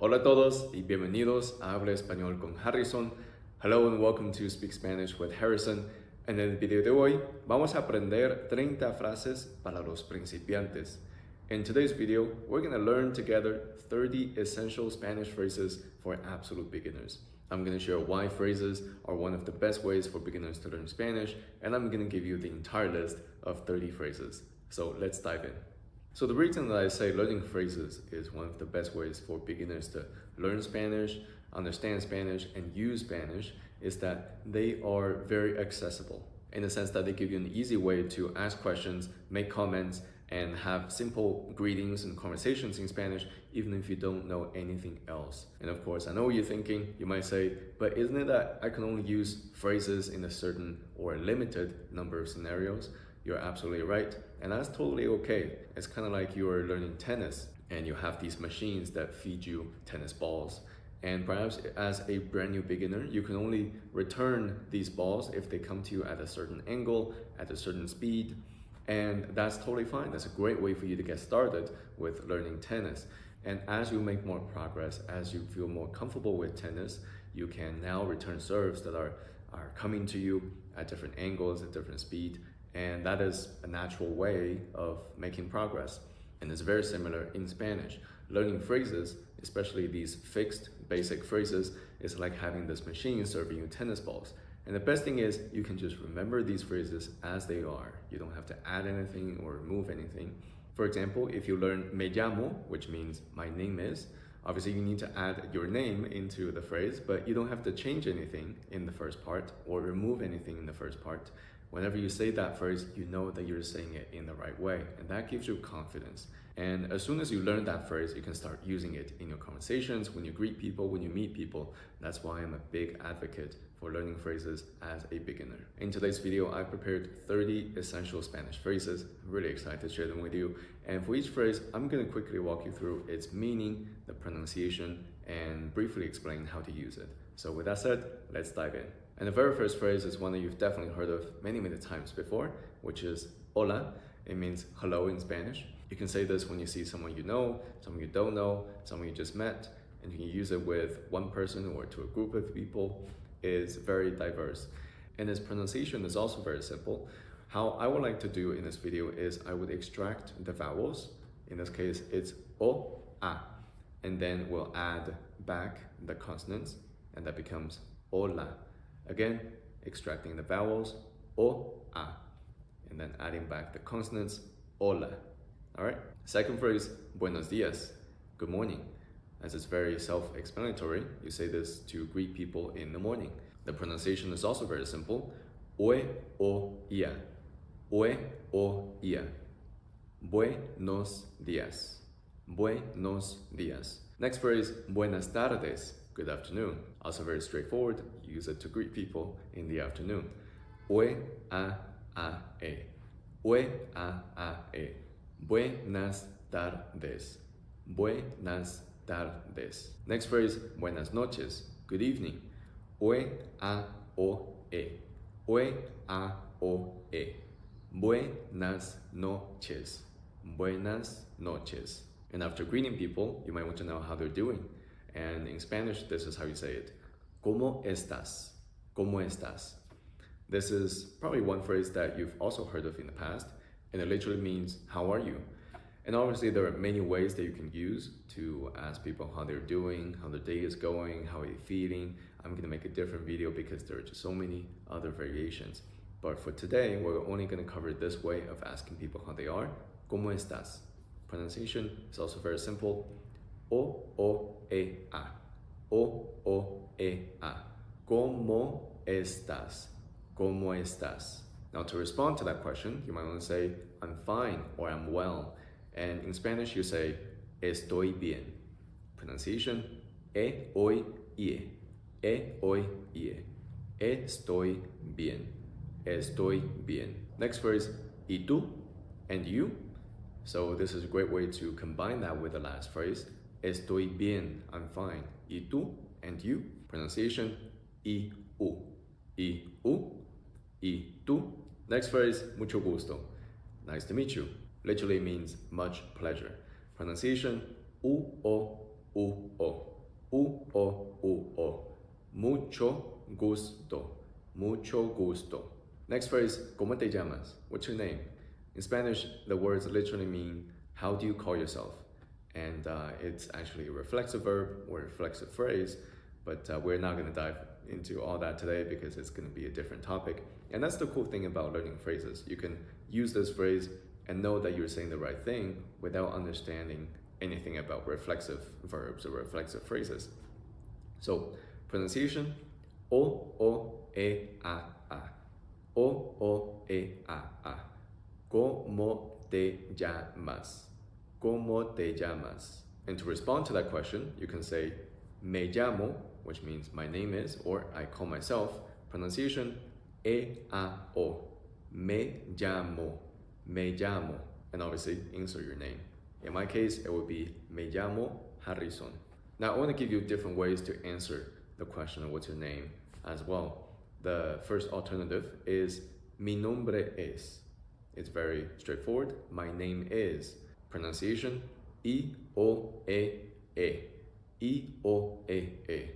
Hola a todos y bienvenidos a Habla Español con Harrison. Hello and welcome to Speak Spanish with Harrison. En el video de hoy vamos a aprender 30 frases para los principiantes. In today's video, we're going to learn together 30 essential Spanish phrases for absolute beginners. I'm going to share why phrases are one of the best ways for beginners to learn Spanish, and I'm going to give you the entire list of 30 phrases. So let's dive in. So the reason that I say learning phrases is one of the best ways for beginners to learn Spanish, understand Spanish, and use Spanish is that they are very accessible in the sense that they give you an easy way to ask questions, make comments, and have simple greetings and conversations in Spanish, even if you don't know anything else. And of course, I know what you're thinking. You might say, but isn't it that I can only use phrases in a certain or a limited number of scenarios? You're absolutely right, and that's totally okay. It's kind of like you're learning tennis and you have these machines that feed you tennis balls. And perhaps as a brand new beginner, you can only return these balls if they come to you at a certain angle, at a certain speed, and that's totally fine. That's a great way for you to get started with learning tennis. And as you make more progress, as you feel more comfortable with tennis, you can now return serves that are coming to you at different angles, at different speed, and that is a natural way of making progress. And it's very similar in Spanish. Learning phrases, especially these fixed basic phrases, is like having this machine serving you tennis balls. And the best thing is you can just remember these phrases as they are. You don't have to add anything or remove anything. For example, if you learn me llamo, which means my name is, obviously you need to add your name into the phrase, but you don't have to change anything in the first part or remove anything in the first part. Whenever you say that phrase, you know that you're saying it in the right way, and that gives you confidence. And as soon as you learn that phrase, you can start using it in your conversations, when you greet people, when you meet people. That's why I'm a big advocate for learning phrases as a beginner. In today's video, I prepared 30 essential Spanish phrases. I'm really excited to share them with you. And for each phrase, I'm going to quickly walk you through its meaning, the pronunciation, and briefly explain how to use it. So with that said, let's dive in. And the very first phrase is one that you've definitely heard of many times before, which is hola. It means hello in Spanish. You can say this when you see someone you know, someone you don't know, someone you just met, and you can use it with one person or to a group of people. It's very diverse. And its pronunciation is also very simple. How I would like to do in this video is I would extract the vowels. In this case, it's o, a, and then we'll add back the consonants, and that becomes hola. Again, extracting the vowels, o, a, and then adding back the consonants, hola. All right, second phrase, buenos dias, good morning. As it's very self-explanatory, you say this to greet people in the morning. The pronunciation is also very simple, oe, o, ia, oe, o, ia, buenos dias, buenos dias. Next phrase, buenas tardes, good afternoon. Also very straightforward, you use it to greet people in the afternoon. Oe, a, e, oe, a, e. Buenas tardes. Buenas tardes. Next phrase, buenas noches. Good evening. Oe, a, o, e. Oe, a, o, e. Buenas noches. Buenas noches. And after greeting people, you might want to know how they're doing. And in Spanish, this is how you say it. ¿Cómo estás? ¿Cómo estás? This is probably one phrase that you've also heard of in the past, and it literally means, how are you? And obviously there are many ways that you can use to ask people how they're doing, how their day is going, how are they feeling. I'm gonna make a different video because there are just so many other variations. But for today, we're only gonna cover this way of asking people how they are. ¿Cómo estás? Pronunciation is also very simple. O, e, a. O, e, a. ¿Cómo estás? ¿Cómo estás? Now to respond to that question, you might want to say, I'm fine or I'm well. And in Spanish, you say, estoy bien. Pronunciation, oy, ie. Oy, ie. Estoy bien. Estoy bien. Next phrase, y tú, and you. So this is a great way to combine that with the last phrase. Estoy bien, I'm fine. Y tú, and you. Pronunciation, y u. Y u. Y tú. Next phrase, mucho gusto. Nice to meet you. Literally means much pleasure. Pronunciation, u o. Mucho gusto. Mucho gusto. Next phrase, ¿Cómo te llamas? What's your name? In Spanish, the words literally mean, how do you call yourself? And it's actually a reflexive verb or a reflexive phrase, but we're not going to dive into all that today because it's going to be a different topic. And that's the cool thing about learning phrases. You can use this phrase and know that you're saying the right thing without understanding anything about reflexive verbs or reflexive phrases. So, pronunciation, O-O-E-A-A. O-O-E-A-A. ¿Cómo te llamas? ¿Cómo te llamas? And to respond to that question, you can say me llamo, which means my name is, or I call myself. Pronunciation, E-A-O. Me llamo. Me llamo. And obviously, insert your name. In my case, it would be me llamo Harrison. Now, I want to give you different ways to answer the question of what's your name as well. The first alternative is mi nombre es. It's very straightforward. My name is. Pronunciation, I-O-E-E. I-O-E-E.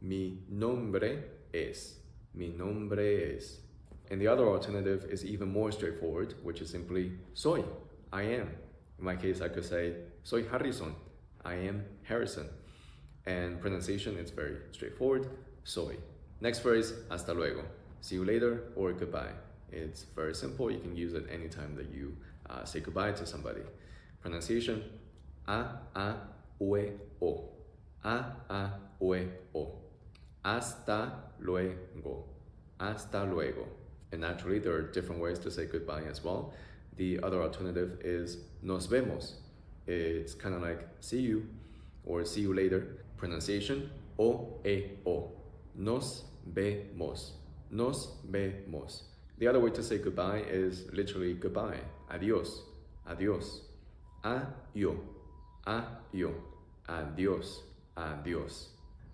Mi nombre es. Mi nombre es. And the other alternative is even more straightforward, which is simply soy. I am. In my case, I could say soy Harrison. I am Harrison. And pronunciation is very straightforward, soy. Next phrase, hasta luego. See you later or goodbye. It's very simple. You can use it anytime that you say goodbye to somebody. Pronunciation, a-a-ue-o. A-a-ue-o. Hasta luego. Hasta luego. And naturally, there are different ways to say goodbye as well. The other alternative is nos vemos. It's kind of like see you or see you later. Pronunciation, o-e-o. Nos vemos. Nos vemos. The other way to say goodbye is literally goodbye. Adios. Adios. Ayo. Ayo. Adios. Adios.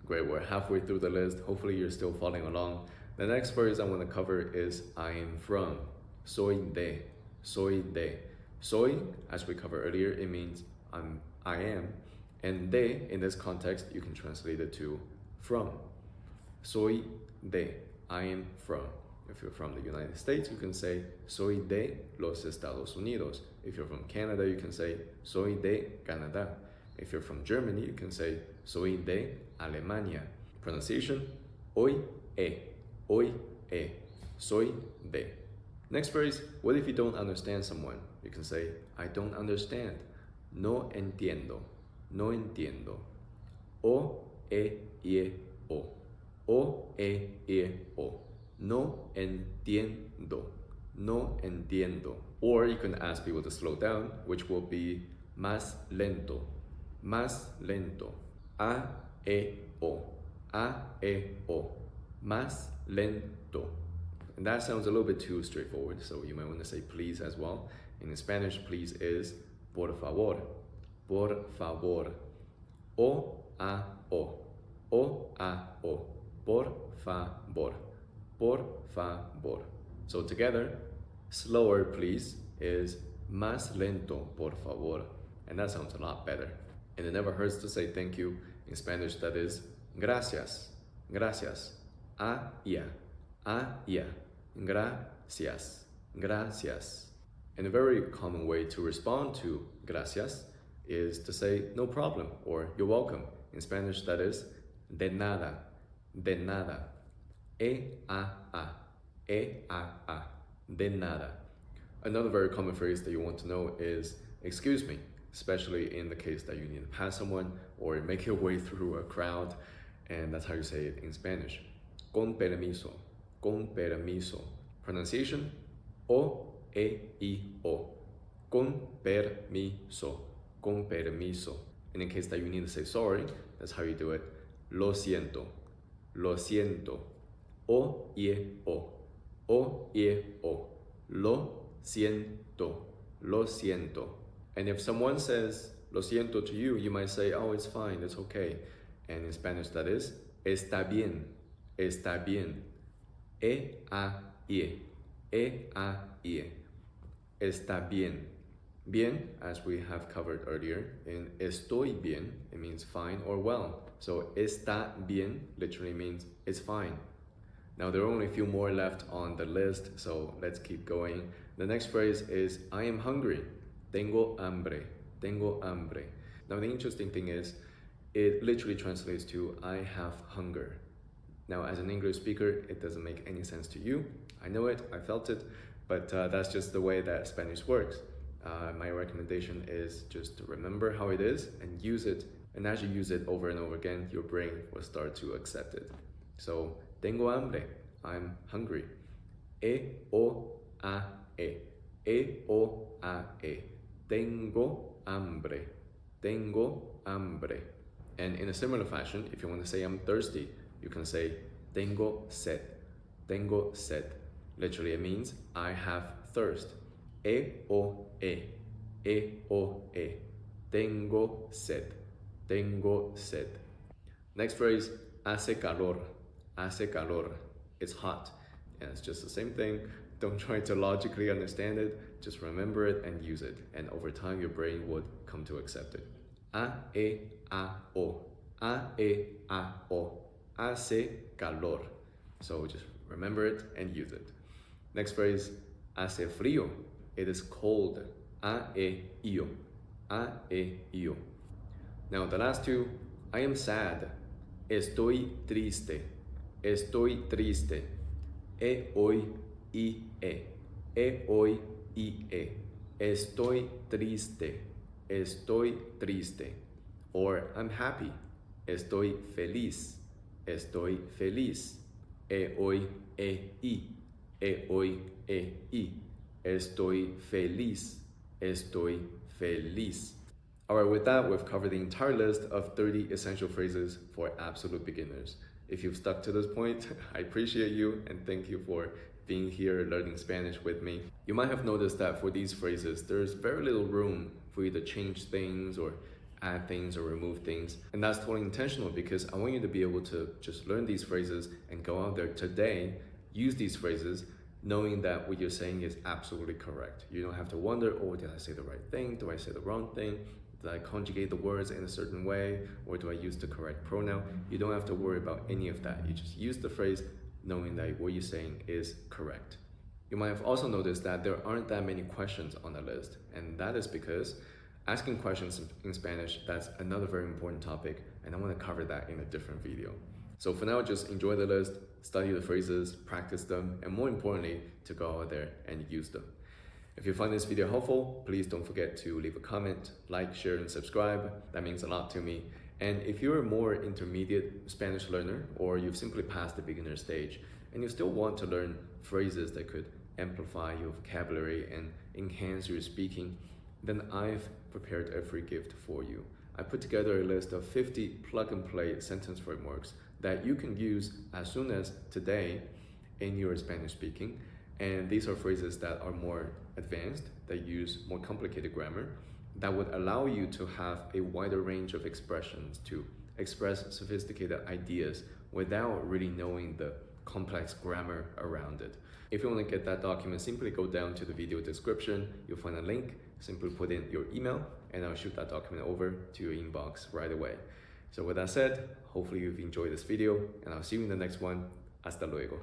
Great, we're halfway through the list. Hopefully you're still following along. The next phrase I want to cover is I am from. Soy de. Soy de. Soy, as we covered earlier, it means I am. And de, in this context, you can translate it to from. Soy de. I am from. If you're from the United States, you can say soy de los Estados Unidos. If you're from Canada, you can say soy de Canadá. If you're from Germany, you can say soy de Alemania. Pronunciation, hoy he. Hoy he. Soy de. Next phrase, what if you don't understand someone? You can say, I don't understand. No entiendo. No entiendo. O-e-ie-o. O-e-ie-o. No entiendo. No entiendo. Or you can ask people to slow down, which will be más lento. Más lento. A-e-o. A-e-o. Más lento. And that sounds a little bit too straightforward, so you might want to say please as well. In Spanish, please is por favor. Por favor. O-a-o. O-a-o. Por favor. Por favor. So together, slower please is más lento por favor. And that sounds a lot better. And it never hurts to say thank you. In Spanish, that is gracias. Gracias. A-ya. A-ya. Gracias. Gracias. And a very common way to respond to gracias is to say no problem or you're welcome. In Spanish, that is de nada. De nada. E-a-a. E-a-a. De nada. Another very common phrase that you want to know is excuse me, especially in the case that you need to pass someone or make your way through a crowd. And that's how you say it in Spanish. Con permiso. Con permiso. Pronunciation, O-E-I-O. Con permiso. Con permiso. And in case that you need to say sorry, that's how you do it. Lo siento. Lo siento. O-I-O. O-I-O. Lo siento. Lo siento. And if someone says lo siento to you, you might say, oh, it's fine, it's okay. And in Spanish, that is, está bien. Está bien. E-a-ie. E-a-ie. Está bien. Bien, as we have covered earlier, in estoy bien, it means fine or well. So está bien literally means it's fine. Now there are only a few more left on the list, so let's keep going. The next phrase is I am hungry. Tengo hambre. Tengo hambre. Now the interesting thing is, it literally translates to I have hunger. Now as an English speaker, it doesn't make any sense to you. I know it, I felt it, but that's just the way that Spanish works. My recommendation is just to remember how it is and use it. And as you use it over and over again, your brain will start to accept it. So, tengo hambre, I'm hungry. E-o-a-e, E-o-a-e, tengo hambre, tengo hambre. And in a similar fashion, if you want to say I'm thirsty, you can say tengo sed, tengo sed. Literally it means I have thirst. E-o-e, E-o-e, tengo sed, tengo sed. Next phrase, hace calor, hace calor. It's hot, and it's just the same thing. Don't try to logically understand it, just remember it and use it. And over time, your brain would come to accept it. A-e-a-o, A-e-a-o, hace calor. So just remember it and use it. Next phrase, hace frío. It is cold. A-e-io, A-e-io. Now the last two, I am sad. Estoy triste. Estoy triste. E-oi-i-e. E-oi-i-e. Estoy triste. Estoy triste. Or I'm happy. Estoy feliz. Estoy feliz. E-oi-e-i. E-oi-e-i. Estoy feliz. Estoy feliz. Alright, with that, we've covered the entire list of 30 essential phrases for absolute beginners. If you've stuck to this point, I appreciate you and thank you for being here learning Spanish with me. You might have noticed that for these phrases, there's very little room for you to change things or add things or remove things. And that's totally intentional because I want you to be able to just learn these phrases and go out there today, use these phrases, knowing that what you're saying is absolutely correct. You don't have to wonder, oh, did I say the right thing? Do I say the wrong thing? Did I conjugate the words in a certain way? Or do I use the correct pronoun? You don't have to worry about any of that. You just use the phrase knowing that what you're saying is correct. You might have also noticed that there aren't that many questions on the list. And that is because asking questions in Spanish, that's another very important topic. And I want to cover that in a different video. So for now, just enjoy the list, study the phrases, practice them, and more importantly, to go out there and use them. If you find this video helpful, please don't forget to leave a comment, like, share, and subscribe. That means a lot to me. And if you're a more intermediate Spanish learner, or you've simply passed the beginner stage, and you still want to learn phrases that could amplify your vocabulary and enhance your speaking, then I've prepared a free gift for you. I put together a list of 50 plug-and-play sentence frameworks that you can use as soon as today in your Spanish speaking. And these are phrases that are more advanced, that use more complicated grammar, that would allow you to have a wider range of expressions to express sophisticated ideas without really knowing the complex grammar around it. If you want to get that document, simply go down to the video description. You'll find a link. Simply put in your email and I'll shoot that document over to your inbox right away. So with that said, hopefully you've enjoyed this video and I'll see you in the next one. Hasta luego.